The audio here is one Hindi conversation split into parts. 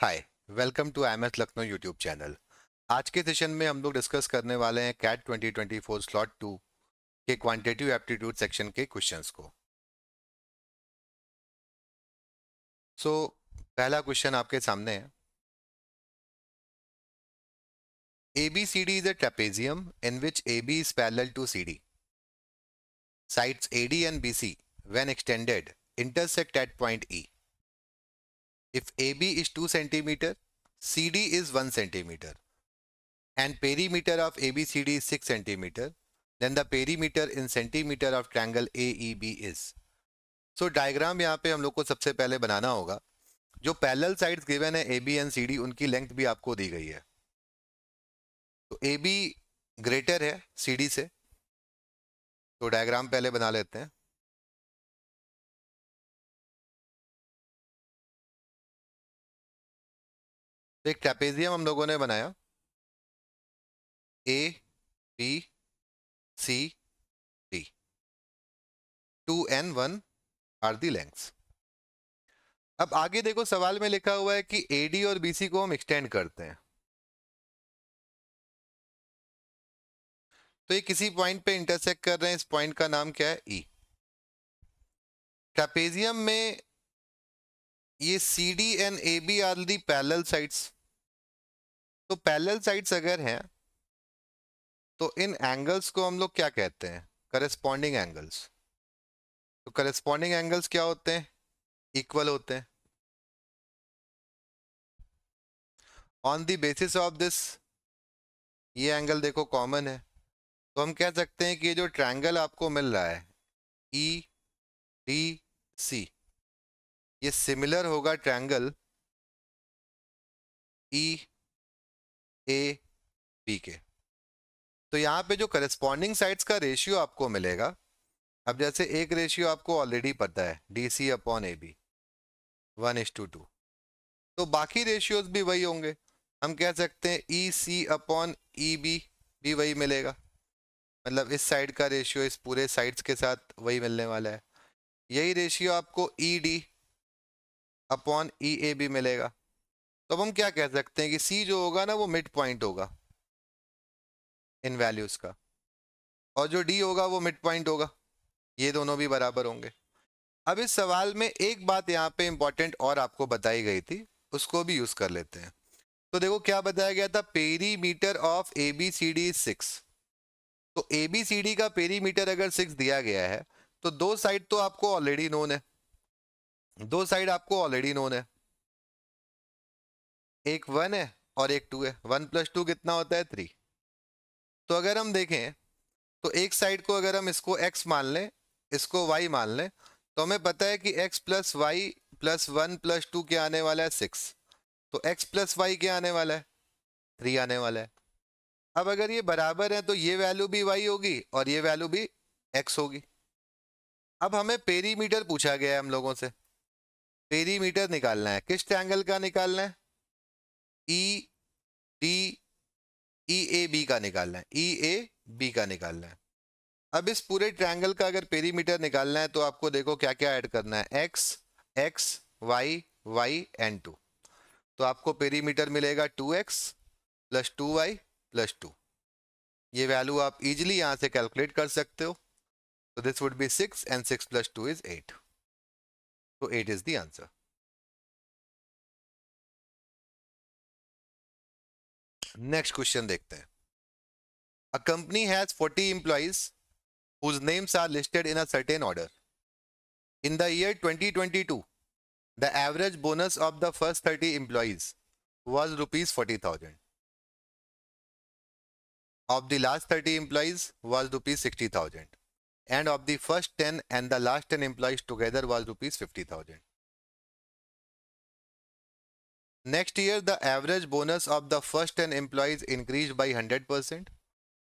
Hi, welcome to IMS Lucknow YouTube channel. आज के सेशन में हम लोग डिस्कस करने वाले हैं कैट 2024 स्लॉट 2 के क्वांटिटेटिव एप्टीट्यूड सेक्शन के क्वेश्चंस को। पहला क्वेश्चन आपके सामने है। ABCD is a trapezium in which AB is parallel to CD. Sides AD and BC, when extended, intersect at point E. If AB is 2 cm, CD is 1 cm, and perimeter of ABCD is 6 cm, then the perimeter in centimeter of triangle AEB is. So diagram यहाँ पे हम लोग को सबसे पहले बनाना होगा। जो पैरेलल साइड्स गिवन है AB एंड CD, उनकी लेंथ भी आपको दी गई है। तो AB ग्रेटर है CD से, तो डायग्राम पहले बना लेते हैं। तो एक ट्रेपेजियम हम लोगों ने बनाया, A B C D, 2 and 1 are the lengths. अब आगे देखो, सवाल में लिखा हुआ है कि AD और BC को हम एक्सटेंड करते हैं। तो ये किसी पॉइंट पे इंटरसेक्ट कर रहे हैं। इस पॉइंट का नाम क्या है? E। ट्रेपेजियम में ये CD and AB are the parallel sides. तो पैरेलल साइड्स अगर हैं तो इन एंगल्स को हम लोग क्या कहते हैं? Corresponding angles. तो करस्पॉन्डिंग एंगल्स क्या होते हैं? इक्वल होते हैं। On the basis of this, ये एंगल देखो कॉमन है, तो हम कह सकते हैं कि ये जो ट्रायंगल आपको मिल रहा है ई डी सी, ये सिमिलर होगा ट्रायंगल ई ए बी के। तो यहाँ पे जो करस्पॉन्डिंग साइड्स का रेशियो आपको मिलेगा, अब जैसे एक रेशियो आपको ऑलरेडी पता है, D C upon A B 1:2, तो बाकी रेशियोज भी वही होंगे। हम कह सकते हैं ई सी अपॉन ई बी भी वही मिलेगा, मतलब इस साइड का रेशियो इस पूरे साइड्स के साथ वही मिलने वाला है। यही रेशियो आपको ई डी अपॉन ई ए भी मिलेगा। तो अब हम क्या कह सकते हैं कि सी जो होगा ना, वो मिड पॉइंट होगा इन वैल्यूज का, और जो डी होगा वो मिड पॉइंट होगा। ये दोनों भी बराबर होंगे। अब इस सवाल में एक बात यहाँ पे इंपॉर्टेंट और आपको बताई गई थी, उसको भी यूज कर लेते हैं। तो देखो क्या बताया गया था, पेरीमीटर ऑफ ABCD 6। तो ABCD का पेरीमीटर अगर 6 दिया गया है, तो दो साइड तो आपको ऑलरेडी नोन है, दो साइड आपको ऑलरेडी नोन है, एक 1 है और एक 2 है। 1 + 2 कितना होता है? 3। तो अगर हम देखें तो एक साइड को अगर हम इसको x मान लें, इसको y मान लें, तो हमें पता है कि x + y + 1 + 2 क्या आने वाला है? 6। तो x + y क्या आने वाला है? 3 आने वाला है। अब अगर ये बराबर है तो ये वैल्यू भी y होगी और ये वैल्यू भी x होगी। अब हमें पेरीमीटर पूछा गया है हम लोगों से, पेरीमीटर निकालना है। किस ट्रायंगल का निकालना है? E D E A B का निकालना है, ई ए बी का निकालना है। अब इस पूरे ट्रायंगल का अगर पेरीमीटर निकालना है तो आपको देखो क्या क्या ऐड करना है, x x y y and 2। तो आपको पेरीमीटर मिलेगा 2x + 2y + 2। ये वैल्यू आप इजीली यहां से कैलकुलेट कर सकते हो। तो this would be 6 and 6 + 2 is 8। तो 8 is the answer. Next question देखते हैं। A company has 40 employees whose names are listed in a certain order. In the year 2022, the average bonus of the first 30 employees was rupees 40,000. Of the last 30 employees was rupees 60,000. And of the first 10 and the last 10 employees together was rupees 50,000. Next year, the average bonus of the first 10 employees increased by 100%,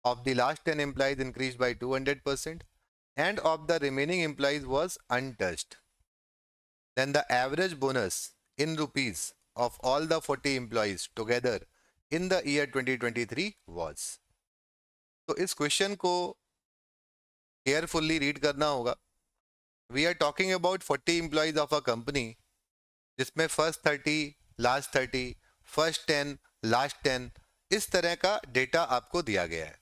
of the last 10 employees increased by 200%, and of the remaining employees was untouched. Then the average bonus in rupees of all the 40 employees together in the year 2023 was. तो इस क्वेश्चन को केयरफुली रीड करना होगा। We are talking about 40 employees of a company, जिसमें फर्स्ट 30, लास्ट 30, फर्स्ट 10, लास्ट 10, इस तरह का डेटा आपको दिया गया है।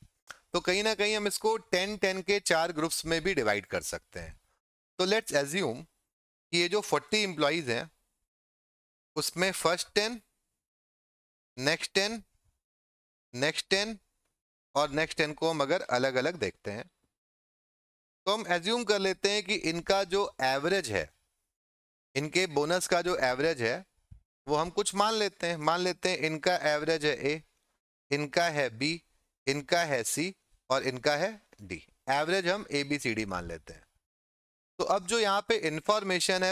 तो कहीं ना कहीं हम इसको 10-10 के 4 ग्रुप्स में भी डिवाइड कर सकते हैं। तो लेट्स एज्यूम कि ये जो 40 एम्प्लॉइज हैं उसमें फर्स्ट 10, नेक्स्ट 10, नेक्स्ट 10 और नेक्स्ट 10 को हम अगर अलग अलग देखते हैं तो हम एज्यूम कर लेते हैं कि इनका जो एवरेज है, इनके बोनस का जो एवरेज है वो हम कुछ मान लेते हैं। मान लेते हैं इनका एवरेज है ए, इनका है बी, इनका है सी और इनका है डी। एवरेज हम ए बी सी डी मान लेते हैं। तो अब जो यहाँ पे इंफॉर्मेशन है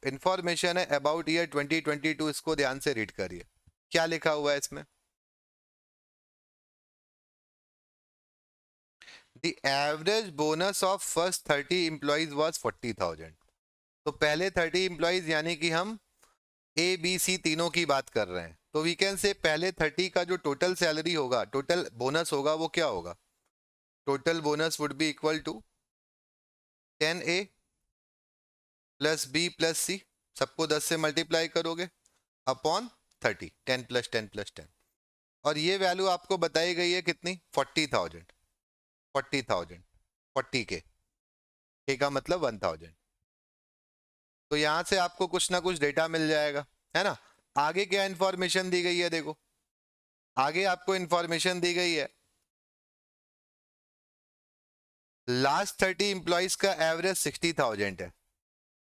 इंफॉर्मेशन है अबाउट ईयर 2022, इसको ध्यान से रीड करिए। क्या लिखा हुआ है इसमें? The average bonus of first 30 employees was 40,000। तो पहले 30 एम्प्लॉइज यानी कि हम ए बी सी तीनों की बात कर रहे हैं। तो वी कैन से पहले 30 का जो टोटल सैलरी होगा, टोटल बोनस होगा, वो क्या होगा? Total bonus would be equal to 10A plus b plus c, सबको 10 से मल्टीप्लाई करोगे अपॉन 30, 10 प्लस 10 प्लस 10, और ये वैल्यू आपको बताई गई है कितनी? 40,000। 40,000 40 के का मतलब 1,000। तो यहां से आपको कुछ ना कुछ डेटा मिल जाएगा, है ना। आगे क्या इंफॉर्मेशन दी गई है? देखो आगे आपको इंफॉर्मेशन दी गई है लास्ट 30 एम्प्लॉइज का एवरेज 60,000 है।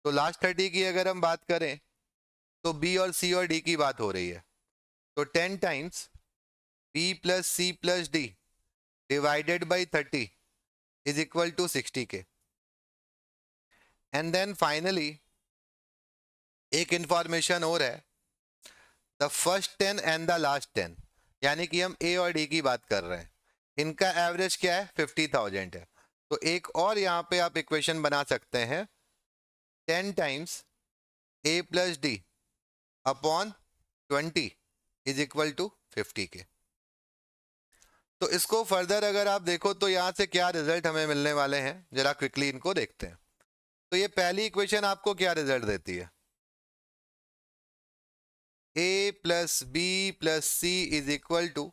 तो लास्ट 30 की अगर हम बात करें तो बी और सी और डी की बात हो रही है। तो 10 times B plus C plus D divided by 30 is equal to 60 K. And then finally एक इंफॉर्मेशन और है, the first 10 and the last 10, यानी कि हम ए और डी की बात कर रहे हैं। इनका एवरेज क्या है? 50,000 है। तो एक और यहाँ पे आप इक्वेशन बना सकते हैं, 10 times A plus D upon 20 is equal to 50 K. तो इसको फर्दर अगर आप देखो तो यहाँ से क्या रिजल्ट हमें मिलने वाले हैं, जरा क्विकली इनको देखते हैं। तो ये पहली इक्वेशन आपको क्या रिजल्ट देती है? A plus b plus c is equal to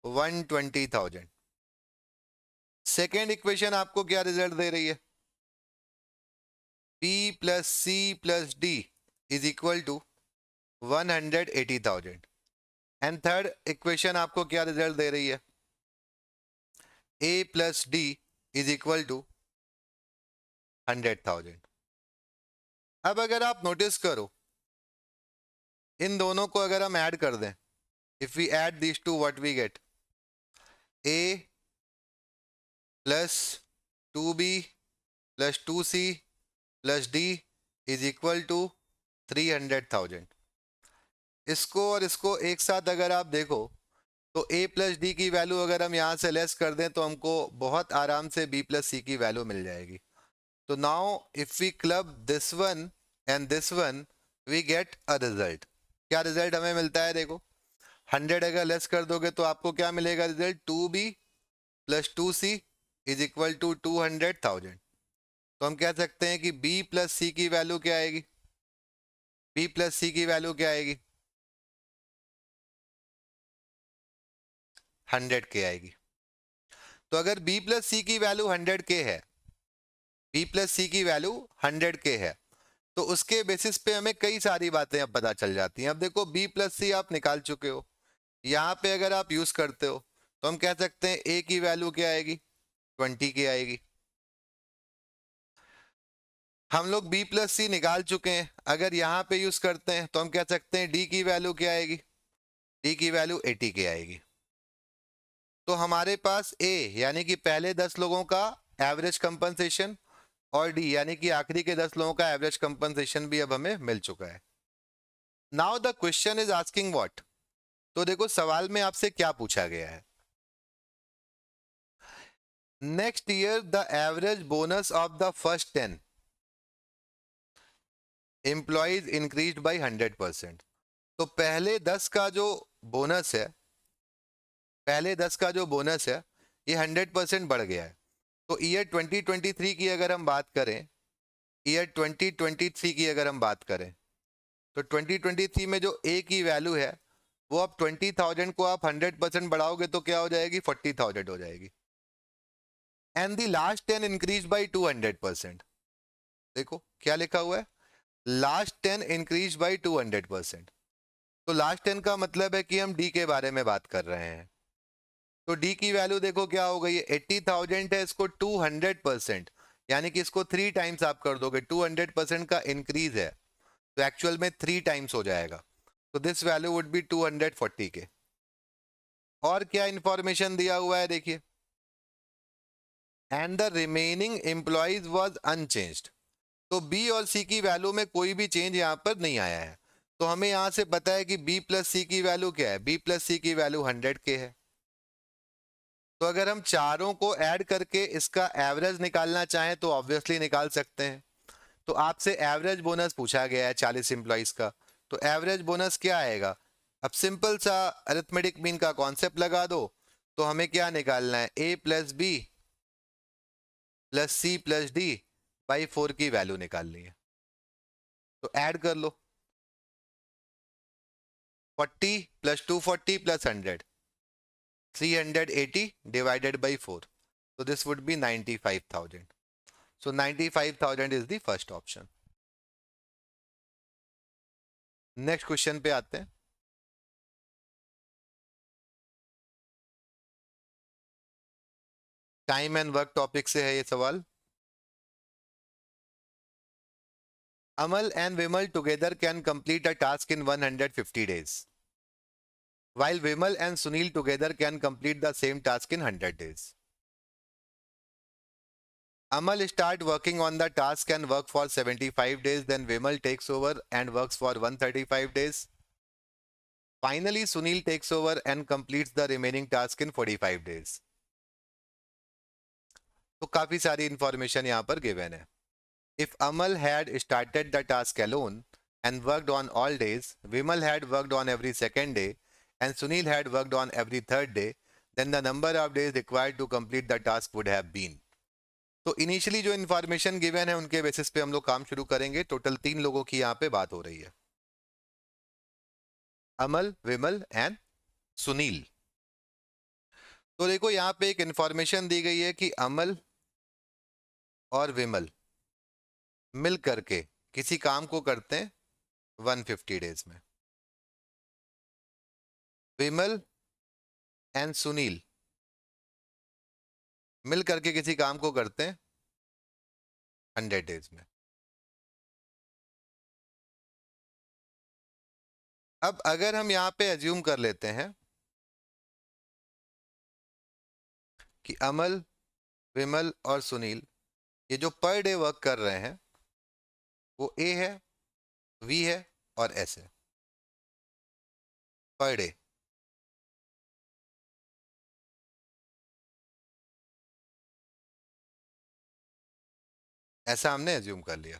120,000। Second equation आपको क्या रिजल्ट दे रही है? B plus C plus D is equal to 180,000। And third equation आपको क्या रिजल्ट दे रही है? A plus D is equal to 100,000। अब अगर आप नोटिस करो, इन दोनों को अगर हम ऐड कर दें, if we add this to what we get? A plus 2B plus 2C plus D is equal to 300,000। इसको और इसको एक साथ अगर आप देखो तो a प्लस डी की वैल्यू अगर हम यहाँ से लेस कर दें तो हमको बहुत आराम से b प्लस सी की वैल्यू मिल जाएगी। तो now if we club this one and this one we get a result. क्या रिजल्ट हमें मिलता है? देखो 100 अगर लेस कर दोगे तो आपको क्या मिलेगा result? 2B plus 2C is equal to 200,000। तो हम कह सकते हैं कि b प्लस सी की वैल्यू क्या आएगी? b प्लस सी की वैल्यू क्या आएगी? 100 आएगी। तो अगर b प्लस सी की वैल्यू 100 है, b प्लस सी की वैल्यू 100 है, तो उसके बेसिस पे हमें कई सारी बातें अब पता चल जाती हैं। अब देखो b प्लस सी आप निकाल चुके हो, यहाँ पे अगर आप यूज करते हो तो हम कह सकते हैं a की वैल्यू क्या आएगी? 20 की आएगी। हम लोग b प्लस सी निकाल चुके हैं, अगर यहाँ पे यूज करते हैं तो हम कह सकते हैं d की वैल्यू क्या आएगी? d की वैल्यू 80 की आएगी। तो हमारे पास a यानी कि पहले 10 लोगों का एवरेज कंपनसेशन और d यानी कि आखिरी के 10 लोगों का एवरेज कंपनसेशन भी अब हमें मिल चुका है। Now the question is asking what? तो देखो सवाल में आपसे क्या पूछा गया है? Next year the average bonus of the first 10 employees increase by 100%। तो पहले 10 का जो बोनस है, पहले 10 का जो बोनस है ये 100% बढ़ गया है। तो ईयर 2023 की अगर हम बात करें, ईयर 2023 की अगर हम बात करें तो 2023 में जो ए की वैल्यू है वो अब 20,000 को आप 100% बढ़ाओगे तो क्या हो जाएगी, 40,000 हो जाएगी। And the last 10 increase by 200%। देखो क्या लिखा हुआ है, लास्ट 10 इंक्रीज बाई 200%। तो लास्ट 10 का मतलब है कि हम डी के बारे में बात कर रहे हैं। तो डी की वैल्यू देखो क्या हो गई है, 80,000 है, इसको 200%, यानी कि इसको 3 टाइम्स आप कर दोगे, 200% का इंक्रीज है तो एक्चुअल में 3 टाइम्स हो जाएगा। तो दिस वैल्यू वुड बी 240 के। और क्या इंफॉर्मेशन दिया हुआ है देखिए, and the remaining employees was unchanged. तो बी और सी की वैल्यू में कोई भी चेंज यहां पर नहीं आया है। तो हमें यहां से पता है कि बी प्लस सी की वैल्यू क्या है, बी प्लस सी की वैल्यू 100 के है। तो अगर हम चारों को ऐड करके इसका एवरेज निकालना चाहें तो ऑब्वियसली निकाल सकते हैं। तो आपसे एवरेज बोनस पूछा गया है 40 एम्प्लॉइज का, तो एवरेज बोनस क्या आएगा। अब सिंपल सा अरिथमेटिक मीन का कॉन्सेप्ट लगा दो। तो हमें क्या निकालना है, a plus b plus C plus d by 4 की वैल्यू निकालनी है। तो ऐड कर लो, 40 plus 240 plus 100, 380 divided by 4. So this would be 95,000. So 95,000 is the first option. Next question पे आते हैं। टाइम एंड वर्क टॉपिक से है ये सवाल। Amal and Vimal together can complete a task in 150 days, while Vimal and Sunil together can complete the same task in 100 days. Amal start working on the task and work for 75 days, then Vimal takes over and works for 135 days. Finally, Sunil takes over and completes the remaining task in 45 days. तो काफी सारी इंफॉर्मेशन यहाँ पर गिवन है। If Amal had started the task alone and worked on all days, Vimal had worked on every second day, and Sunil had worked on every third day, then the number of days required to complete the task would have been. तो इनिशियली जो इन्फॉर्मेशन गिवन है उनके बेसिस पे हम लोग काम शुरू करेंगे। टोटल 3 लोगों की यहाँ पे बात हो रही है, अमल, विमल एंड सुनील। तो देखो यहाँ पे एक इंफॉर्मेशन दी गई है कि अमल और विमल मिल करके किसी काम को करते हैं 150 डेज में। विमल एंड सुनील मिल करके किसी काम को करते हैं 100 डेज में। अब अगर हम यहाँ पे एज्यूम कर लेते हैं कि अमल, विमल और सुनील ये जो पर डे वर्क कर रहे हैं वो ए है, वी है और एस है, पर डे। ऐसा हमने एज्यूम कर लिया।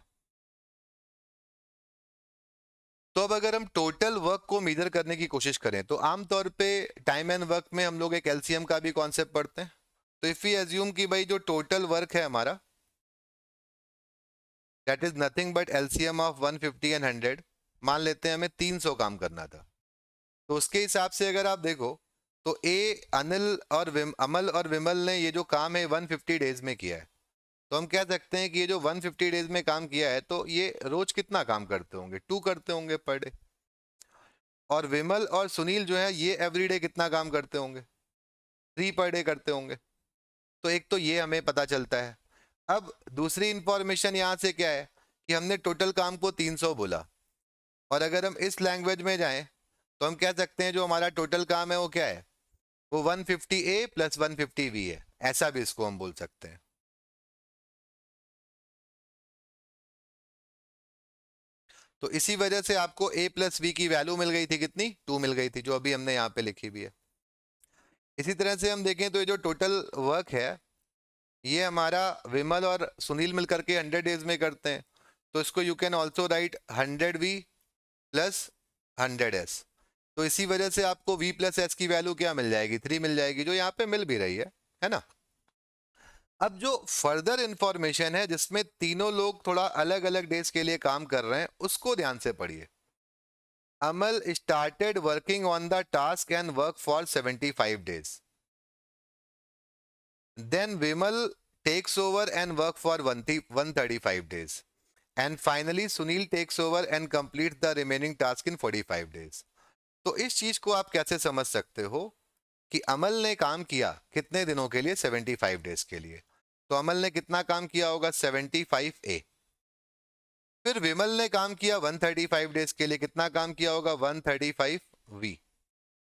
तो अब अगर हम टोटल वर्क को मेजर करने की कोशिश करें तो आमतौर पे टाइम एंड वर्क में हम लोग एक एलसीएम का भी कॉन्सेप्ट पढ़ते हैं। तो इफ वी एज्यूम कि भाई जो टोटल वर्क है हमारा that is nothing but LCM of 150 and 100, मान लेते हैं हमें 300 काम करना था। तो उसके हिसाब से अगर आप देखो तो अमल और विमल ने ये जो काम है 150 डेज में किया है। तो हम कह सकते हैं कि ये जो 150 डेज में काम किया है तो ये रोज कितना काम करते होंगे, 2 करते होंगे पर डे। और विमल और सुनील जो है ये एवरीडे कितना काम करते होंगे, 3 पर डे करते होंगे। तो एक तो ये हमें पता चलता है। अब दूसरी इंफॉर्मेशन यहाँ से क्या है कि हमने टोटल काम को 300 बोला, और अगर हम इस लैंग्वेज में जाएं तो हम कह सकते हैं जो हमारा टोटल काम है वो क्या है, वो 150A प्लस 150V है। ऐसा भी इसको हम बोल सकते हैं। तो इसी वजह से आपको A प्लस वी की वैल्यू मिल गई थी, कितनी, 2 मिल गई थी, जो अभी हमने यहाँ पे लिखी भी है। इसी तरह से हम देखें तो ये जो टोटल वर्क है ये हमारा विमल और सुनील मिलकर के 100 डेज में करते हैं। तो इसको you can also right 100V plus 100S। तो इसी वजह से आपको V प्लस S की वैल्यू क्या मिल जाएगी, 3 मिल जाएगी, जो यहाँ पे मिल भी रही है ना। अब जो फर्दर इंफॉर्मेशन है जिसमें तीनों लोग थोड़ा अलग अलग डेज के लिए काम कर रहे हैं उसको ध्यान से पढ़िए। Amal started working on the task and worked for 75 days. Then Vimal takes over and work for 135 days. And finally Sunil takes over and completes the remaining task in 45 days. तो इस चीज को आप कैसे समझ सकते हो कि अमल ने काम किया कितने दिनों के लिए? 75 डेज के लिए। तो अमल ने कितना काम किया होगा? 75A। फिर विमल ने काम किया 135 डेज के लिए, कितना काम किया होगा? 135V।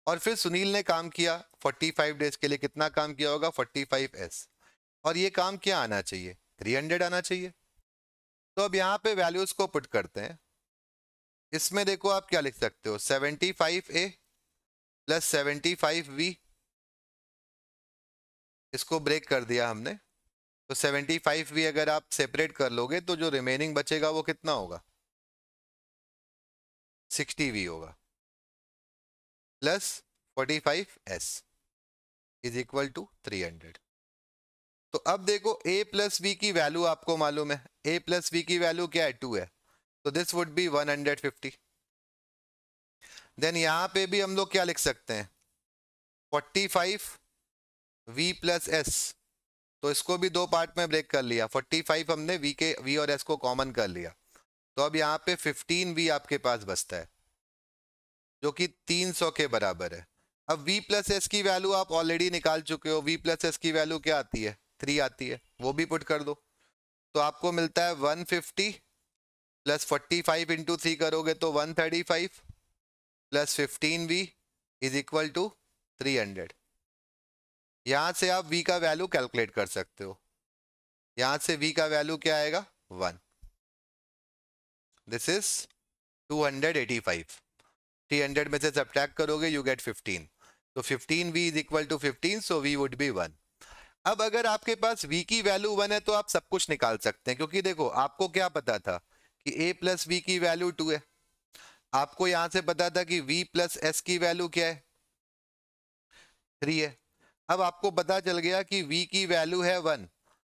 और फिर सुनील ने काम किया 45 डेज के लिए, कितना काम किया होगा? 45S। और ये काम क्या आना चाहिए? 300 आना चाहिए। तो अब यहाँ पे वैल्यूज को पुट करते हैं। इसमें देखो आप क्या लिख सकते हो, 75A प्लस 75V, इसको ब्रेक कर दिया हमने। तो 75V अगर आप सेपरेट कर लोगे तो जो रिमेनिंग बचेगा वो कितना होगा? 60V होगा plus 45S is equal to 300। तो अब देखो A प्लस V की वैल्यू आपको मालूम है, A प्लस V की वैल्यू क्या है? 2 है। तो दिस वुड बी 150। देन यहां पे भी हम लोग क्या लिख सकते हैं? 45V plus S। तो इसको भी दो पार्ट में ब्रेक कर लिया। 45 हमने V और S को कॉमन कर लिया। तो अब यहाँ पे 15V आपके पास बचता है जो कि 300 के बराबर है। अब V प्लस एस की वैल्यू आप ऑलरेडी निकाल चुके हो। V प्लस एस की वैल्यू क्या आती है? 3 आती है, वो भी पुट कर दो। तो आपको मिलता है 150 प्लस 45 इंटू 3 करोगे तो 135 plus 15V is equal to 300। यहां से आप V का वैल्यू कैलकुलेट कर सकते हो। यहां से V का वैल्यू क्या आएगा? 1। This is 285। 300 में से सब्ट्रैक्ट करोगे यू गेट 15। तो 15V is equal to 15, so V would be 1। अब अगर आपके पास V की वैल्यू 1 है तो आप सब कुछ निकाल सकते हैं, क्योंकि देखो आपको क्या पता था कि A प्लस V की वैल्यू 2 है। आपको यहां से पता था कि V प्लस S की वैल्यू क्या है? 3 है। अब आपको पता चल गया कि V की वैल्यू है 1,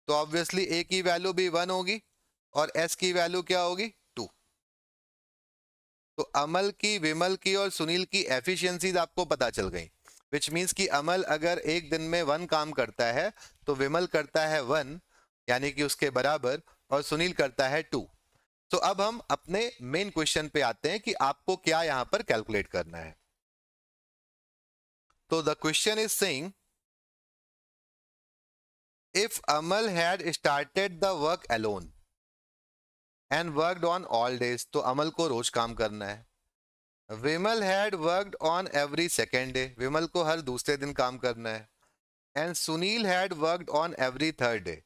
तो ऑब्वियसली A की वैल्यू भी 1 होगी और S की वैल्यू क्या होगी? 2। तो अमल की, विमल की और सुनील की एफिशिएंसीज आपको पता चल गई, विच मीन्स कि अमल अगर एक दिन में 1 काम करता है तो विमल करता है 1 यानी कि उसके बराबर, और सुनील करता है 2। तो अब हम अपने मेन क्वेश्चन पे आते हैं कि आपको क्या यहां पर कैलकुलेट करना है। तो the question is saying if Amal had started the work alone and worked on all days, तो अमल को रोज काम करना है। Vimal had worked on every second day, Vimal को हर दूसरे दिन काम करना है। And Sunil had worked on every third day,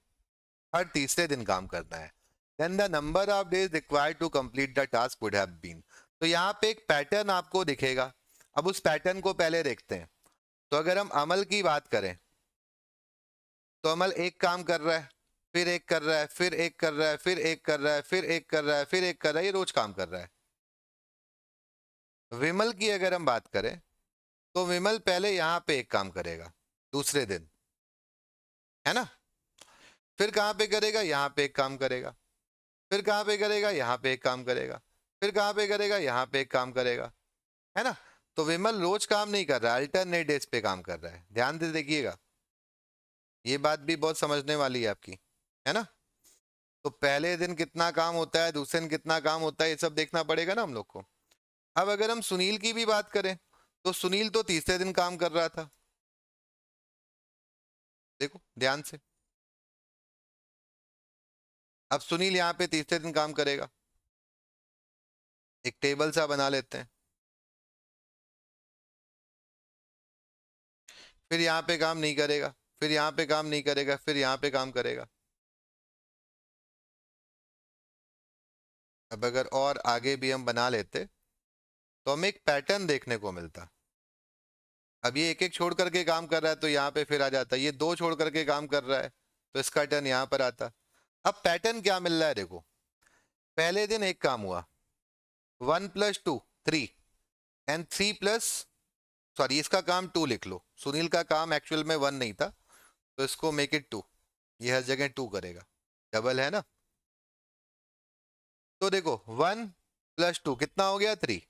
हर तीसरे दिन काम करना है। Then the number of days required to complete the task would have been. तो यहाँ पे एक पैटर्न आपको दिखेगा। अब उस पैटर्न को पहले देखते हैं। तो अगर हम अमल की बात करें तो अमल एक काम कर रहा है, फिर एक कर रहा है, फिर एक कर रहा है, फिर एक कर रहा है, फिर एक कर रहा है, फिर एक कर रहा है, ये रोज काम कर रहा है। विमल की अगर हम बात करें तो विमल पहले यहां पे एक काम करेगा दूसरे दिन, है ना? फिर कहां पे करेगा? यहां पे एक काम करेगा। फिर कहां पे करेगा? यहां पे एक काम करेगा। फिर कहां पे करेगा? यहां पे एक काम करेगा, है ना? तो विमल रोज काम नहीं कर रहा है, अल्टरनेट डेज पे काम कर रहा है। ध्यान से देखिएगा, ये बात भी बहुत समझने वाली है आपकी, है ना? तो पहले दिन कितना काम होता है, दूसरे दिन कितना काम होता है, ये सब देखना पड़ेगा ना हम लोग को। अब अगर हम सुनील की भी बात करें तो सुनील तो तीसरे दिन काम कर रहा था। देखो ध्यान से, अब सुनील यहाँ पे तीसरे दिन काम करेगा। एक टेबल सा बना लेते हैं। फिर यहाँ पे काम नहीं करेगा, फिर यहाँ पे काम नहीं करेगा, फिर यहाँ पे काम करेगा। अब अगर और आगे भी हम बना लेते तो हमें एक पैटर्न देखने को मिलता। अब ये एक एक छोड़ करके काम कर रहा है तो यहाँ पे फिर आ जाता, ये दो छोड़ करके काम कर रहा है तो इसका टर्न यहाँ पर आता। अब पैटर्न क्या मिल रहा है देखो, पहले दिन एक काम हुआ, 1 + 2 3 एंड 3 प्लस, सॉरी इसका काम 2 लिख लो, सुनील का काम एक्चुअल में 1 नहीं था तो इसको मेक इट 2, ये हर जगह 2 करेगा, डबल है ना? तो देखो 1 + 2 कितना हो गया? 3।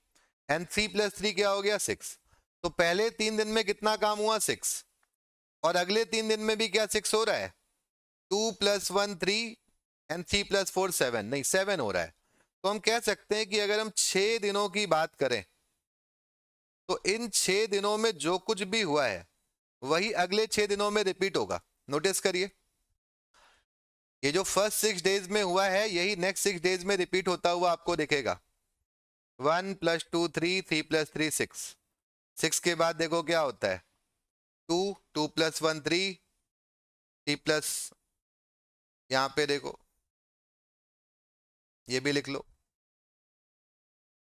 एंड 3+3 क्या हो गया 6। तो पहले 3 दिन में कितना काम हुआ 6, और अगले 3 दिन में भी क्या 6 हो रहा है। 2+1 3 एंड 3+4 7, नहीं 7 हो रहा है। तो हम कह सकते हैं कि अगर हम 6 दिनों की बात करें तो इन 6 दिनों में जो कुछ भी हुआ है वही अगले 6 दिनों में रिपीट होगा। नोटिस करिए, ये जो फर्स्ट 6 डेज में हुआ है यही नेक्स्ट 6 डेज में रिपीट होता हुआ आपको दिखेगा। 1+2 3, 3+3 6, 6 के बाद देखो क्या होता है 2, 2+1 3, 3+, यहां पे देखो ये भी लिख लो।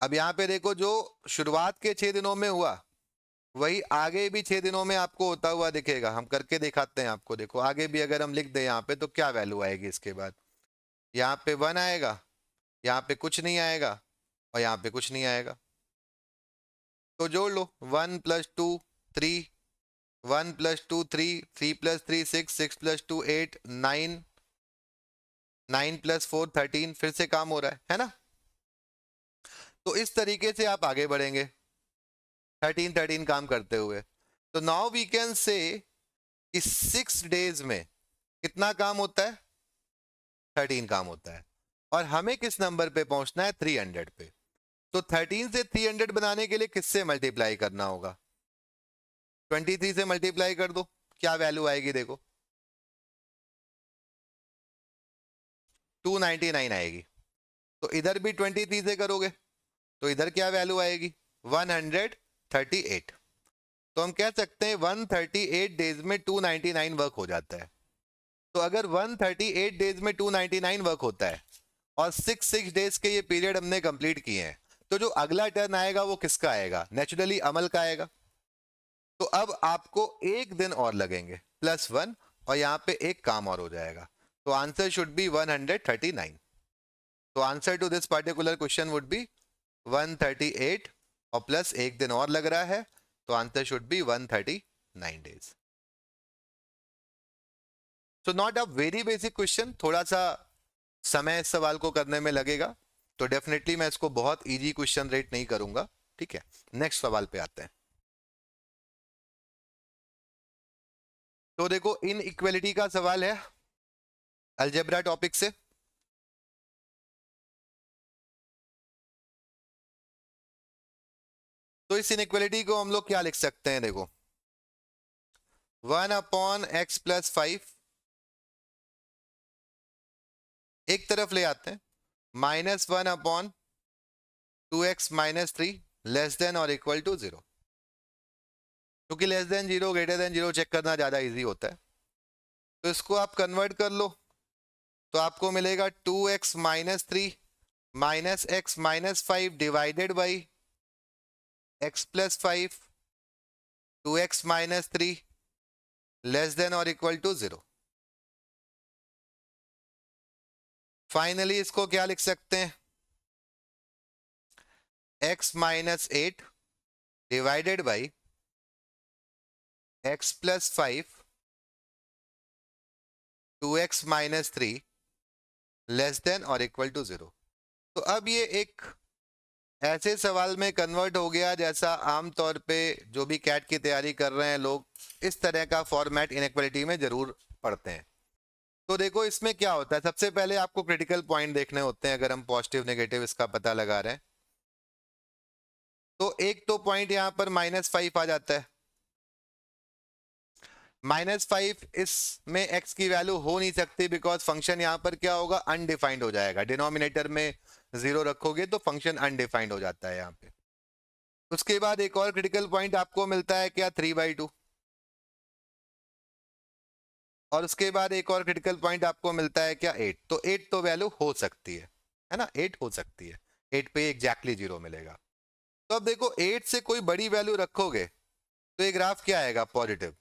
अब यहां पे देखो जो शुरुआत के 6 दिनों में हुआ वही आगे भी 6 दिनों में आपको होता हुआ दिखेगा। हम करके दिखाते हैं आपको, देखो आगे भी अगर हम लिख दें यहाँ पे तो क्या वैल्यू आएगी इसके बाद, यहाँ पे 1 आएगा, यहाँ पे कुछ नहीं आएगा, और यहाँ पे कुछ नहीं आएगा। तो जोड़ लो 1+2 3, 1+2 3, 3+3 6, 6+2 8 9, 9+4 13, फिर से काम हो रहा है ना। तो इस तरीके से आप आगे बढ़ेंगे 13 13 काम करते हुए। तो नाउ वी कैन से कि 6 डेज में कितना काम होता है 13 काम होता है, और हमें किस नंबर पे पहुंचना है 300 पे। तो 13 से 300 बनाने के लिए किससे मल्टीप्लाई करना होगा, 23 से मल्टीप्लाई कर दो, क्या वैल्यू आएगी देखो 299 आएगी। तो इधर भी 23 से करोगे तो इधर क्या वैल्यू आएगी 138। तो हम कह सकते हैं 138 डेज में 299 वर्क हो जाता है। तो अगर 138 डेज में 299 वर्क होता है और 6 डेज के ये पीरियड हमने कंप्लीट किए हैं, तो जो अगला टर्न आएगा वो किसका आएगा, नेचुरली अमल का आएगा। तो अब आपको एक दिन और लगेंगे +1, और यहाँ पे एक काम और हो जाएगा। तो आंसर शुड बी 139। तो answer to this particular question would be 138, और प्लस एक दिन और लग रहा है, तो answer should be 139 days. So not a very basic question, थोड़ा सा समय इस सवाल को करने में लगेगा, तो डेफिनेटली मैं इसको बहुत इजी क्वेश्चन रेट नहीं करूंगा। ठीक है, नेक्स्ट सवाल पे आते हैं। तो देखो इन इक्वलिटी का सवाल है अलजेब्रा टॉपिक से। तो इस इनइक्वलिटी को हम लोग क्या लिख सकते हैं, देखो 1/x+5 एक तरफ ले आते हैं, -1/2x-3 लेस देन और इक्वल टू 0। क्योंकि less than 0 greater than 0 check करना ज्यादा इजी होता है, तो इसको आप कन्वर्ट कर लो। तो आपको मिलेगा 2x-3 -x-5 divided by x+5 2x-3 less than और इक्वल टू 0। फाइनली इसको क्या लिख सकते हैं, x-8 divided by x+5 2x-3 less than और इक्वल टू 0। तो अब ये एक ऐसे सवाल में कन्वर्ट हो गया जैसा आमतौर पे जो भी कैट की तैयारी कर रहे हैं लोग इस तरह का फॉर्मेट इनइक्वालिटी में जरूर पढ़ते हैं। तो देखो इसमें क्या होता है, सबसे पहले आपको क्रिटिकल पॉइंट देखने होते हैं अगर हम पॉजिटिव नेगेटिव इसका पता लगा रहे हैं। तो एक तो पॉइंट यहां पर -5 आ जाता है, -5 इसमें x की वैल्यू हो नहीं सकती बिकॉज फंक्शन यहां पर क्या होगा अनडिफाइंड हो जाएगा, डिनोमिनेटर में 0 रखोगे तो फंक्शन अनडिफाइंड हो जाता है यहाँ पे। उसके बाद एक और क्रिटिकल पॉइंट आपको मिलता है क्या 3/2, और उसके बाद एक और क्रिटिकल पॉइंट आपको मिलता है क्या 8। तो 8 तो वैल्यू हो सकती है ना, 8 हो सकती है, 8 पे एग्जैक्टली 0 मिलेगा। तो अब देखो 8 से कोई बड़ी वैल्यू रखोगे तो ये ग्राफ क्या आएगा पॉजिटिव,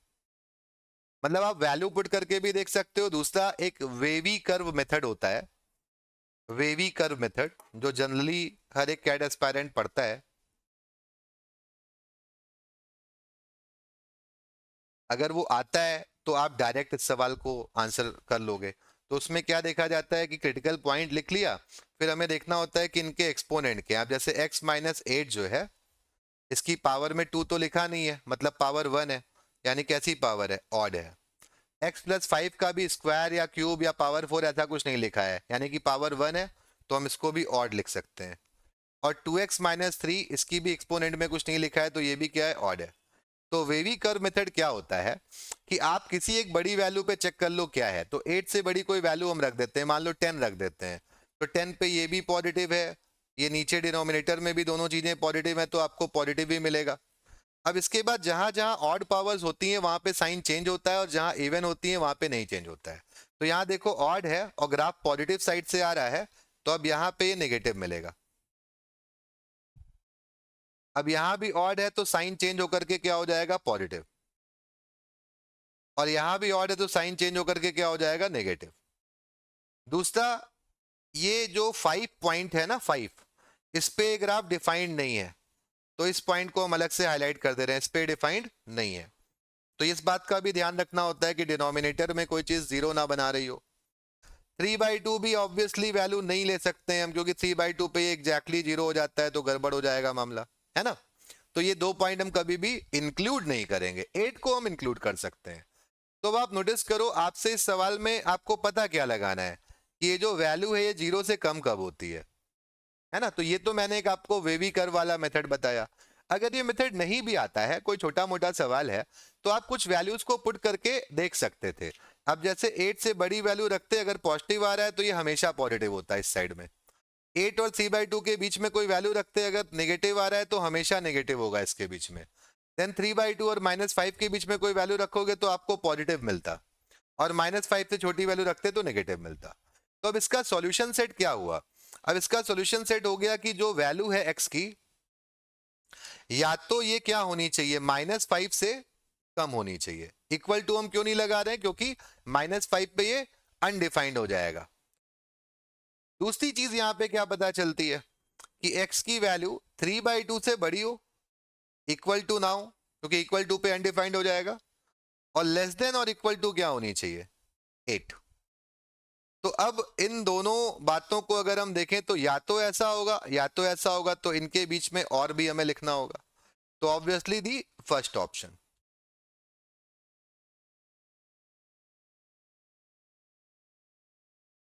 मतलब आप वैल्यू पुट करके भी देख सकते हो। दूसरा एक वेवी कर्व मेथड होता है, वेवी कर्व मेथड जो जनरली हर एक कैट एस्पायरेंट पढ़ता है। अगर वो आता है तो आप डायरेक्ट इस सवाल को आंसर कर लोगे। तो उसमें क्या देखा जाता है कि क्रिटिकल पॉइंट लिख लिया, फिर हमें देखना होता है कि इनके एक्सपोनेंट क्या है। अब जैसे x-8 जो है इसकी पावर में 2 तो लिखा नहीं है, मतलब पावर 1 है, यानी कैसी पावर है, ऑड है। x+5 का भी स्क्वायर या क्यूब या पावर 4 ऐसा कुछ नहीं लिखा है, यानी कि पावर 1 है, तो हम इसको भी ऑड लिख सकते हैं। और 2x-3 इसकी भी एक्सपोनेंट में कुछ नहीं लिखा है, तो ये भी क्या है, ऑड है। तो वेवी कर्व मेथड क्या होता है कि आप किसी एक बड़ी वैल्यू पे चेक कर लो क्या है, तो 8 से बड़ी कोई वैल्यू हम रख देते हैं, मान लो 10 रख देते हैं, तो 10 पे ये भी पॉजिटिव है, ये नीचे डिनोमिनेटर में भी दोनों चीजें पॉजिटिव है, तो आपको पॉजिटिव ही मिलेगा। अब इसके बाद जहां जहां ऑड पावर्स होती हैं वहां पे साइन चेंज होता है, और जहां इवन होती है वहां पे नहीं चेंज होता है। तो यहाँ देखो ऑड है और ग्राफ पॉजिटिव साइड से आ रहा है, तो अब यहाँ पे ये नेगेटिव मिलेगा। अब यहां भी ऑड है तो साइन चेंज होकर के क्या हो जाएगा, पॉजिटिव। और यहां भी ऑड है तो साइन चेंज होकर के क्या हो जाएगा, नेगेटिव। दूसरा, ये जो 5 पॉइंट है ना, 5, इस पे ग्राफ डिफाइंड नहीं है, तो इस पॉइंट को हम अलग से हाईलाइट कर दे रहे हैं, इस पे डिफाइंड नहीं है। तो इस बात का भी ध्यान रखना होता है कि डिनोमिनेटर में कोई चीज जीरो ना बना रही हो। 3/2 भी ऑब्वियसली वैल्यू नहीं ले सकते हैं हम, क्योंकि 3/2 पे एग्जैक्टली जीरो हो जाता है तो गड़बड़ हो जाएगा मामला, है ना। तो ये 2 पॉइंट हम कभी भी इंक्लूड नहीं करेंगे, 8 को हम इंक्लूड कर सकते हैं। तो अब आप नोटिस करो, आपसे इस सवाल में आपको पता क्या लगाना है कि ये जो वैल्यू है ये जीरो से कम कब होती है ना। तो ये तो मैंने एक आपको वेवी कर्व वाला मेथड बताया। अगर ये मेथड नहीं भी आता है, कोई छोटा मोटा सवाल है, तो आप कुछ वैल्यूज को पुट करके देख सकते थे। अब जैसे 8 से बड़ी वैल्यू रखते, अगर पॉजिटिव आ रहा है तो ये हमेशा पॉजिटिव होता है इस साइड में। 8 और 3/2 के बीच में कोई वैल्यू रखते, अगर नेगेटिव आ रहा है तो हमेशा नेगेटिव होगा इसके बीच में। देन 3/2 और -5 के बीच में कोई वैल्यू रखोगे तो आपको पॉजिटिव मिलता, और -5 से छोटी वैल्यू रखते तो नेगेटिव मिलता। तो अब इसका सॉल्यूशन सेट क्या हुआ, अब इसका सॉल्यूशन सेट हो गया कि जो वैल्यू है x की, या तो ये क्या होनी चाहिए, -5 से कम होनी चाहिए। इक्वल टू हम क्यों नहीं लगा रहे हैं, क्योंकि -5 पे ये अनडिफाइंड हो जाएगा। दूसरी चीज यहां पे क्या पता चलती है कि x की वैल्यू 3/2 से बड़ी हो, इक्वल टू ना हो, क्योंकि इक्वल टू पे अनडिफाइंड हो जाएगा, और लेस देन और इक्वल टू क्या होनी चाहिए, 8। तो अब इन दोनों बातों को अगर हम देखें तो या तो ऐसा होगा या तो ऐसा होगा, तो इनके बीच में और भी हमें लिखना होगा, तो obviously the first option.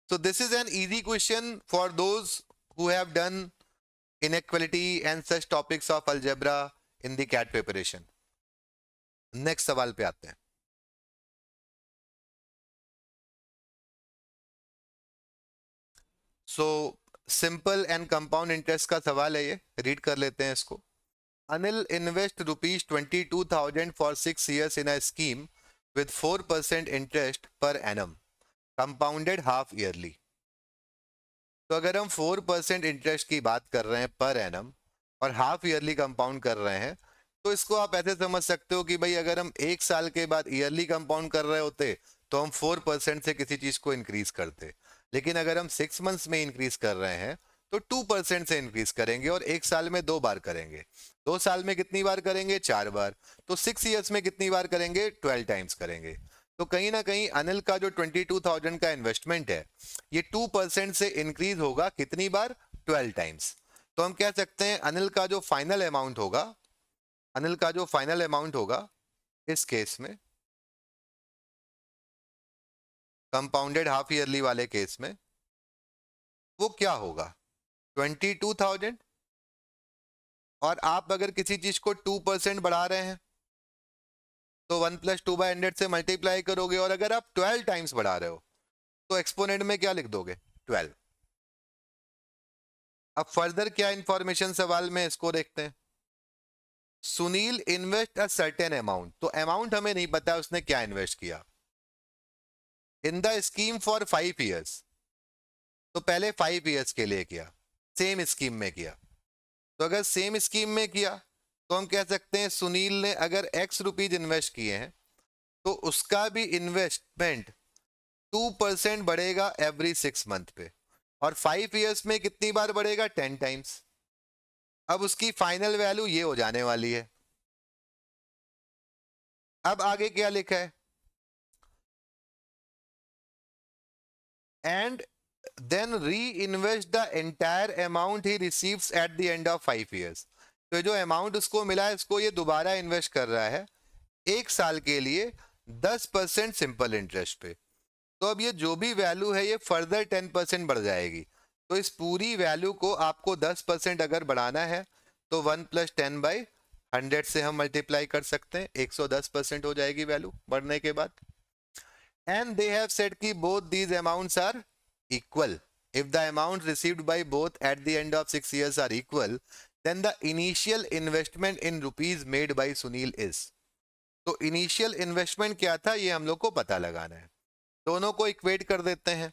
So this is an easy question for those who have done inequality and such topics of algebra in the CAT preparation. Next सवाल पे आते हैं। So simple and compound interest का सवाल है, ये रीड कर लेते हैं इसको। Anil invest ₹22,000 for 6 years in a scheme with 4% interest per annum, compounded half yearly. तो अगर हम 4% इंटरेस्ट की बात कर रहे हैं पर एनम, और हाफ ईयरली कंपाउंड कर रहे हैं, तो इसको आप ऐसे समझ सकते हो कि भाई अगर हम 1 साल के बाद ईयरली कंपाउंड कर रहे होते तो हम 4% से किसी चीज को इंक्रीज करते, लेकिन अगर हम 6 मंथ्स में इंक्रीज कर रहे हैं तो 2% से इंक्रीज करेंगे, और 1 साल में 2 बार करेंगे, 2 साल में कितनी बार करेंगे, 4 बार, तो 6 ईयर्स में कितनी बार करेंगे, 12 टाइम्स करेंगे। तो कहीं ना कहीं अनिल का जो 22,000 का इन्वेस्टमेंट है, ये 2% से इंक्रीज होगा कितनी बार, 12 टाइम्स। तो हम कह सकते हैं अनिल का जो फाइनल अमाउंट होगा, अनिल का जो फाइनल अमाउंट होगा इस केस में, कंपाउंडेड हाफ ईयरली वाले केस में, वो क्या होगा, 22,000। और आप अगर किसी चीज को 2% बढ़ा रहे हैं तो 1 + 2/100 से मल्टीप्लाई करोगे, और अगर आप 12 टाइम्स बढ़ा रहे हो तो एक्सपोनेंट में क्या लिख दोगे, 12। अब फर्दर क्या इंफॉर्मेशन सवाल में, इसको देखते हैं। Sunil invest a certain amount, तो अमाउंट हमें नहीं पता उसने क्या इन्वेस्ट किया, in the scheme for 5 years, तो पहले 5 ईयर्स के लिए किया, सेम स्कीम में किया। तो अगर सेम स्कीम में किया तो हम कह सकते हैं सुनील ने अगर ₹X इन्वेस्ट किए हैं तो उसका भी इन्वेस्टमेंट 2% बढ़ेगा एवरी 6 मंथ पे, और 5 ईयर्स में कितनी बार बढ़ेगा, 10 टाइम्स। अब उसकी फाइनल वैल्यू ये हो जाने वाली है। अब आगे क्या लिखा है, एंड देन री invest the entire amount he receives eight the end of 5 years. तो ये जो अमाउंट उसको मिला है इसको ये दोबारा इन्वेस्ट कर रहा है 1 साल के लिए 10% सिंपल इंटरेस्ट पे। तो अब ये जो भी वैल्यू है ये फर्दर 10% बढ़ जाएगी। तो इस पूरी वैल्यू को आपको 10% अगर बढ़ाना है तो 1+10/100 से हम मल्टीप्लाई कर सकते हैं, 110% हो जाएगी वैल्यू बढ़ने के बाद। एंड दे हैव सेड कि both these amounts are equal. If the amount received by both at the end of 6 years are equal then the initial investment in rupees made by Sunil is. तो इनिशियल इन्वेस्टमेंट क्या था ये हम लोग को पता लगाना है। दोनों को इक्वेट कर देते हैं।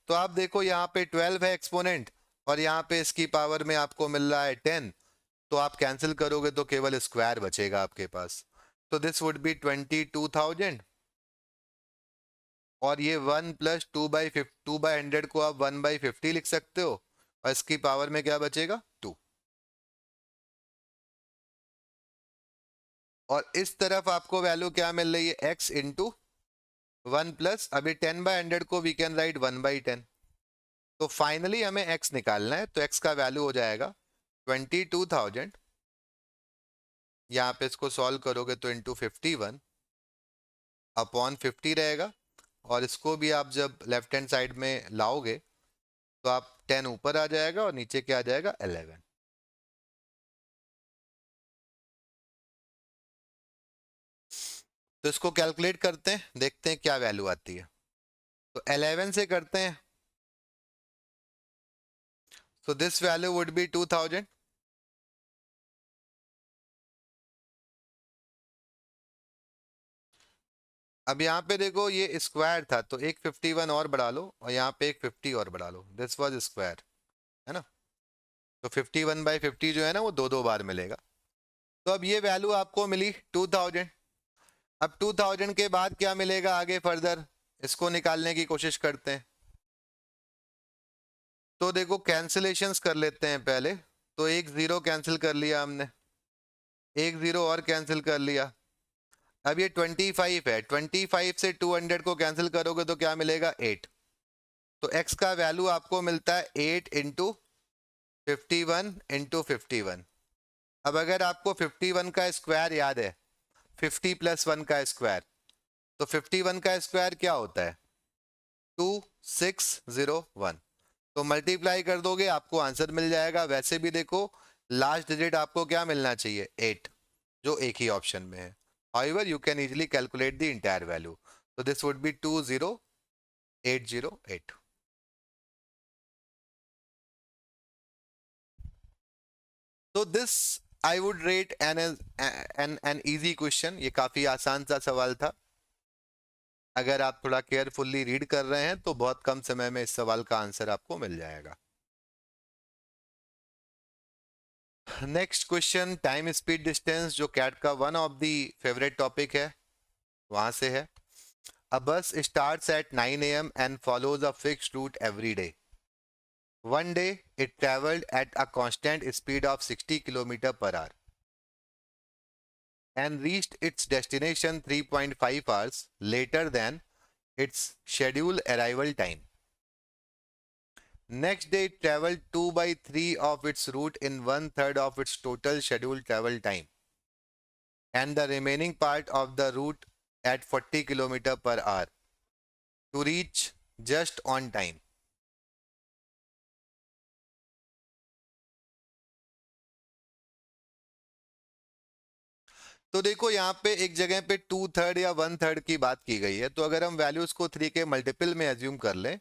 तो आप देखो यहाँ पे 12 है एक्सपोनेंट और यहाँ पे इसकी पावर में आपको मिल रहा है 10। तो आप कैंसिल करोगे तो केवल स्क्वायर बचेगा आपके पास। तो दिस वुड बी 22,000 और ये 1+2/100 को आप 1/50 लिख सकते हो और इसकी पावर में क्या बचेगा 2। और इस तरफ आपको वैल्यू क्या मिल रही है x इंटू 1+ अभी 10/100 को वी कैन राइट 1/10। तो फाइनली हमें x निकालना है तो x का वैल्यू हो जाएगा 22,000। यहाँ पे इसको सॉल्व करोगे तो इंटू 51 अपॉन 50 रहेगा। और इसको भी आप जब लेफ्ट हैंड साइड में लाओगे तो आप 10 ऊपर आ जाएगा और नीचे क्या आ जाएगा 11। तो इसको कैलकुलेट करते हैं, देखते हैं क्या वैल्यू आती है। तो 11 से करते हैं। So this value would be 2000। अब यहाँ पे देखो ये स्क्वायर था तो एक 51 और बढ़ा लो और यहाँ पे एक 50 और बढ़ा लो, दिस वाज स्क्वायर है ना। तो 51/50 जो है ना वो दो दो बार मिलेगा। तो अब ये वैल्यू आपको मिली 2000। अब 2000 के बाद क्या मिलेगा आगे फर्दर, इसको निकालने की कोशिश करते हैं। तो देखो कैंसिलेशंस कर लेते हैं पहले। तो एक जीरो कैंसिल कर लिया हमने, एक जीरो और कैंसिल कर लिया। अब ये 25 है, 25 से 200 को कैंसिल करोगे तो क्या मिलेगा 8। तो x का वैल्यू आपको मिलता है 8 इंटू 51 अब अगर आपको 51 का स्क्वायर याद है 50+1 का स्क्वायर, तो 51 का स्क्वायर क्या होता है 2601। तो मल्टीप्लाई कर दोगे आपको आंसर मिल जाएगा। वैसे भी देखो लास्ट डिजिट आपको क्या मिलना चाहिए 8 जो एक ही ऑप्शन में है। However you can easily calculate the entire value. तो दिस वुड बी 20808। तो this I would rate an easy question. ये काफी आसान सा सवाल था। अगर आप थोड़ा केयरफुल्ली रीड कर रहे हैं तो बहुत कम समय में इस सवाल का आंसर आपको मिल जाएगा। Next question time speed distance, जो कैट का one of the favourite topic है, वहां से है। A bus starts at 9 a.m. and follows a fixed route every day. One day, it traveled at a constant speed of 60 km per hour and reached its destination 3.5 hours later than its scheduled arrival time. Next day, it traveled 2/3 of its route in 1/3 of its total scheduled travel time, and the remaining part of the route at 40 km per hour to reach just on time. तो देखो यहाँ पे एक जगह पे 2/3 या 1/3 की बात की गई है। तो अगर हम वैल्यूज को 3 के मल्टीपल में एज्यूम कर लें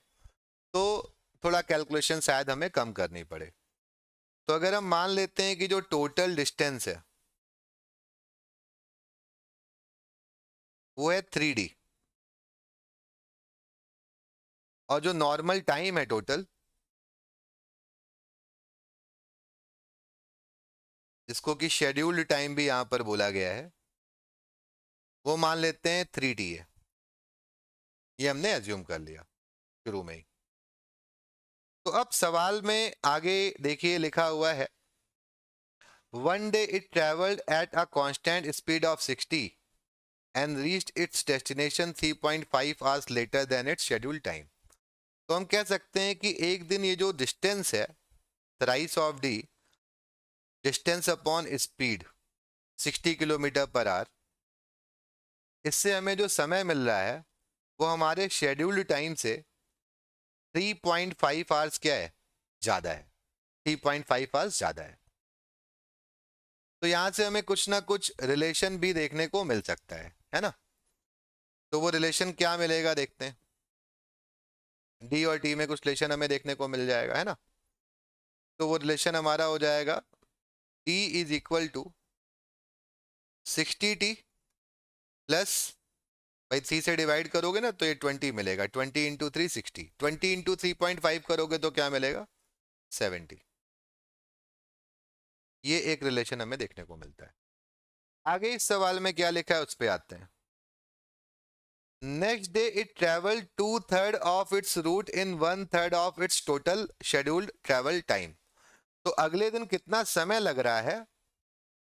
तो थोड़ा कैलकुलेशन शायद हमें कम करनी पड़े। तो अगर हम मान लेते हैं कि जो टोटल डिस्टेंस है वो है 3D और जो नॉर्मल टाइम है टोटल, जिसको कि शेड्यूल्ड टाइम भी यहां पर बोला गया है, वो मान लेते हैं 3D है। ये हमने एज्यूम कर लिया शुरू में ही। तो अब सवाल में आगे देखिए लिखा हुआ है one day it travelled at a constant speed of 60 and reached its destination 3.5 hours later than its scheduled time. तो हम कह सकते हैं कि एक दिन ये जो डिस्टेंस है thrice of D distance upon speed 60 kilometre per hour, इससे हमें जो समय मिल रहा है वो हमारे शेड्यूल्ड टाइम से 3.5 आवर्स क्या है, ज़्यादा है, 3.5 आवर्स ज़्यादा है। तो यहाँ से हमें कुछ ना कुछ रिलेशन भी देखने को मिल सकता है ना। तो वो रिलेशन क्या मिलेगा देखते हैं। डी और टी में कुछ रिलेशन हमें देखने को मिल जाएगा, है ना। तो वो रिलेशन हमारा हो जाएगा t is equal to 60t plus, भाई 3 से डिवाइड करोगे ना तो ये 20 मिलेगा, 20 इंटू 360, 20 इंटू 3.5 करोगे तो क्या मिलेगा, 70। ये एक रिलेशन हमें देखने को मिलता है। आगे इस सवाल में क्या लिखा है उस पर आते हैं। Next day it travel 2/3 of its route in 1/3 of its total scheduled travel time. तो अगले दिन कितना समय लग रहा है,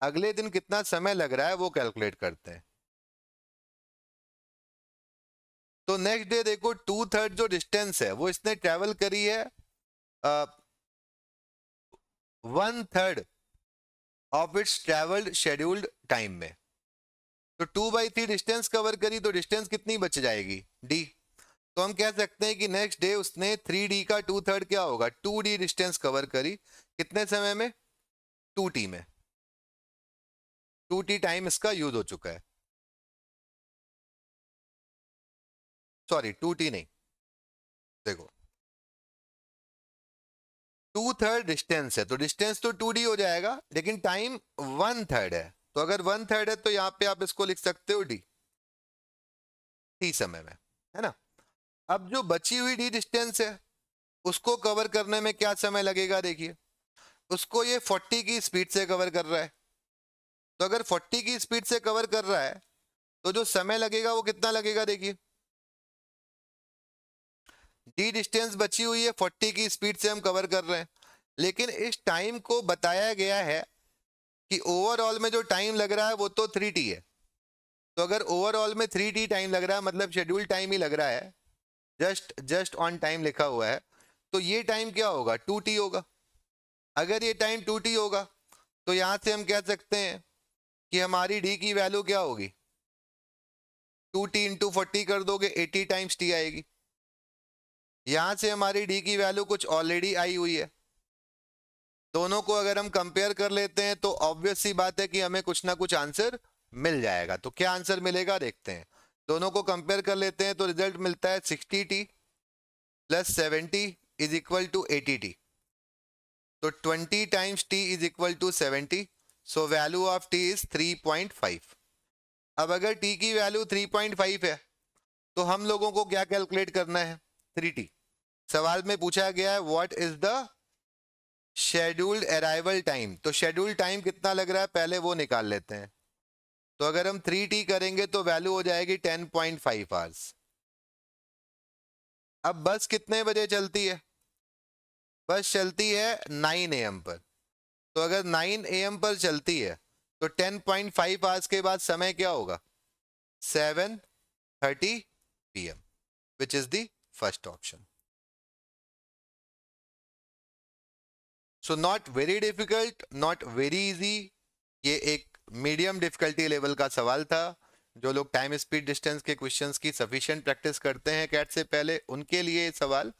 अगले दिन कितना समय लग रहा है वो कैलकुलेट करते हैं। तो नेक्स्ट डे देखो 2/3 जो डिस्टेंस है वो इसने ट्रेवल करी है 1/3 of it's travelled scheduled time में। तो 2/3 डिस्टेंस कवर करी तो डिस्टेंस कितनी बच जाएगी, डी। तो हम कह सकते हैं कि नेक्स्ट डे उसने 3d का 2/3 क्या होगा, 2d डिस्टेंस कवर करी, कितने समय में, 2t में। 2t टाइम इसका यूज हो चुका है, सॉरी 2t नहीं, देखो 2/3 डिस्टेंस है तो डिस्टेंस तो 2d हो जाएगा, लेकिन टाइम 1/3 है। तो अगर 1/3 है तो यहाँ पे आप इसको लिख सकते हो डी, टी समय में, है ना। अब जो बची हुई डी डिस्टेंस है उसको कवर करने में क्या समय लगेगा, देखिए उसको ये 40 की स्पीड से कवर कर रहा है। तो अगर 40 की स्पीड से कवर कर रहा है तो जो समय लगेगा वो कितना लगेगा, देखिए डी डिस्टेंस बची हुई है 40 की स्पीड से हम कवर कर रहे हैं, लेकिन इस टाइम को बताया गया है कि ओवरऑल में जो टाइम लग रहा है वो तो 3t है। तो अगर ओवरऑल में 3t टाइम लग रहा है मतलब शेड्यूल टाइम ही लग रहा है, जस्ट ऑन टाइम लिखा हुआ है, तो ये टाइम क्या होगा, 2t होगा। अगर ये टाइम 2t होगा तो यहां से हम कह सकते हैं कि हमारी डी की वैल्यू क्या होगी, 2t इंटू 40 कर दोगे 80 टाइम्स टी आएगी। यहां से हमारी डी की वैल्यू कुछ ऑलरेडी आई हुई है, दोनों को अगर हम कंपेयर कर लेते हैं तो ऑब्वियस सी बात है कि हमें कुछ ना कुछ आंसर मिल जाएगा। तो क्या आंसर मिलेगा देखते हैं, दोनों को कंपेयर कर लेते हैं तो रिजल्ट मिलता है 60t plus 70 is equal to 80t। तो 20 times t is equal to 70, so value of t is 3.5। अब अगर t की वैल्यू 3.5 है तो हम लोगों को क्या कैलकुलेट करना है, 3t। सवाल में पूछा गया है what is the scheduled arrival time, तो शेड्यूल्ड टाइम कितना लग रहा है पहले वो निकाल लेते हैं। तो अगर हम 3t करेंगे तो वैल्यू हो जाएगी 10.5 आवर्स। अब बस कितने बजे चलती है, बस चलती है 9 AM पर। तो अगर 9 AM पर चलती है तो 10.5 आवर्स के बाद समय क्या होगा, 7:30 PM, which is the first option. So not very difficult, not very easy, ये एक मीडियम डिफिकल्टी लेवल का सवाल था। जो लोग टाइम स्पीड डिस्टेंस के क्वेश्चंस की सफिशिएंट प्रैक्टिस करते हैं कैट से पहले, उनके लिए ये सवाल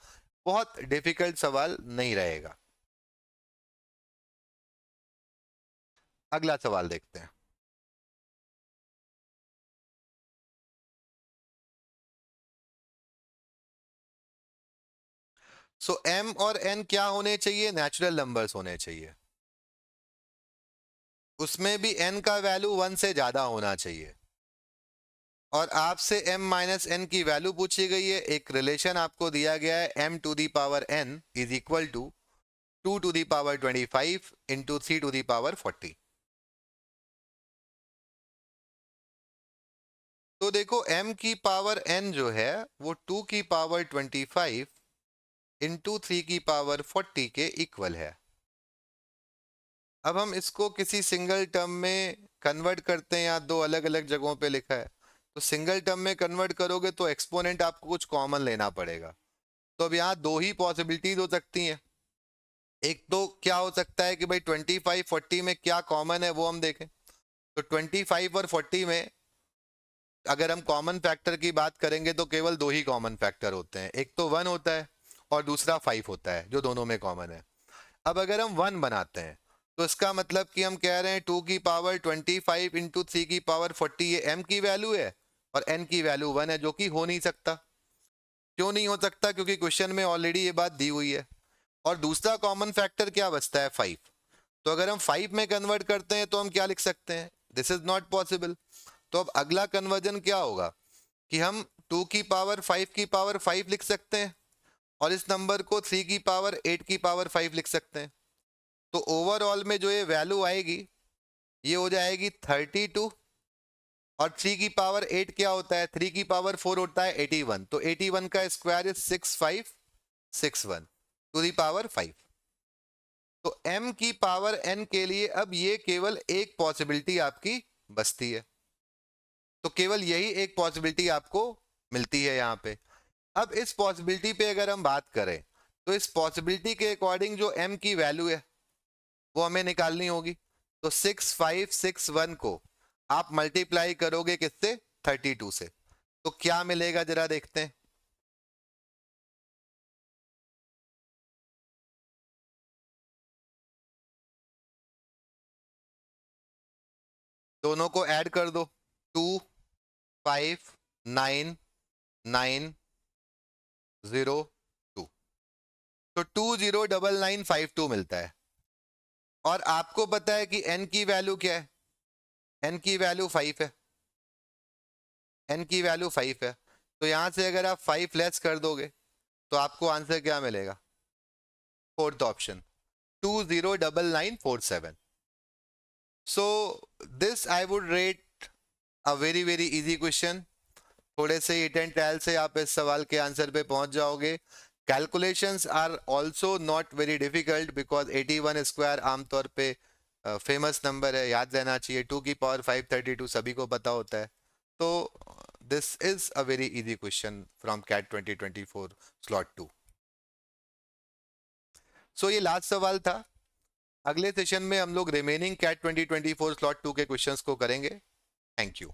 बहुत डिफिकल्ट सवाल नहीं रहेगा। अगला सवाल देखते हैं। सो m और n क्या होने चाहिए, नेचुरल नंबर्स होने चाहिए, उसमें भी n का वैल्यू 1 से ज्यादा होना चाहिए। और आपसे m माइनस एन की वैल्यू पूछी गई है, एक रिलेशन आपको दिया गया है m to the power n is equal to 2 to the power 25 into 3 to the power 40। तो देखो m की पावर n जो है वो 2 की पावर 25 इंटू 3 की पावर 40 के इक्वल है। अब हम इसको किसी सिंगल टर्म में कन्वर्ट करते हैं, या दो अलग अलग जगहों पे लिखा है, तो सिंगल टर्म में कन्वर्ट करोगे तो एक्सपोनेंट आपको कुछ कॉमन लेना पड़ेगा। तो अब यहाँ दो ही पॉसिबिलिटीज हो सकती हैं, एक तो क्या हो सकता है कि भाई 25 40 में क्या कॉमन है वो हम देखें। तो 25 और 40 में अगर हम कॉमन फैक्टर की बात करेंगे तो केवल दो ही कॉमन फैक्टर होते हैं, एक तो 1 होता है और दूसरा 5 होता है जो दोनों में कॉमन है। अब अगर हम 1 बनाते हैं तो इसका मतलब कि हम कह रहे हैं 2 की पावर 25 इंटू 3 की पावर 40, ये m की वैल्यू है और n की वैल्यू 1 है, जो कि हो नहीं सकता। क्यों नहीं हो सकता? क्योंकि क्वेश्चन में ऑलरेडी ये बात दी हुई है। और दूसरा कॉमन फैक्टर क्या बचता है? 5। तो अगर हम 5 में कन्वर्ट करते हैं तो हम क्या लिख सकते हैं? This is not possible. तो अब अगला कन्वर्जन क्या होगा कि हम 2 की पावर 5 की पावर 5 लिख सकते हैं और इस नंबर को 3 की पावर 8 की पावर 5 लिख सकते हैं। तो ओवरऑल में जो ये वैल्यू आएगी ये हो जाएगी 32। और 3 की पावर 8 क्या होता है? 3 की पावर 4 होता है 81। तो 81 का square is 6561 to the power 5। तो m की पावर n के लिए अब ये केवल एक पॉसिबिलिटी आपकी बचती है। तो केवल यही एक पॉसिबिलिटी आपको मिलती है यहाँ पे। अब इस पॉसिबिलिटी पे अगर हम बात करें तो इस पॉसिबिलिटी के अकॉर्डिंग जो m की वैल्यू है वो हमें निकालनी होगी। तो 6561 को आप मल्टीप्लाई करोगे किससे? 32 से। तो क्या मिलेगा जरा देखते हैं। दोनों को ऐड कर दो। 2599902। तो 209952 मिलता है। और आपको पता है कि n की वैल्यू क्या है? n की वैल्यू 5 है। n की वैल्यू 5 है। तो यहां से अगर आप 5 लेस कर दोगे तो आपको आंसर क्या मिलेगा? Fourth option 209947। So this I would rate a very very easy question. थोड़े से हिट एंड ट्रायल से आप इस सवाल के आंसर पे पहुंच जाओगे। Calculations are also not very difficult because 81 square आमतौर पे फेमस नंबर है, याद रहना चाहिए। 2 की पावर 532 सभी को पता होता है। तो this is a very easy question from CAT 2024 slot 2। So ये लास्ट सवाल था। अगले सेशन में हम लोग रिमेनिंग कैट 2024 स्लॉट 2 के क्वेश्चंस को करेंगे। Thank you.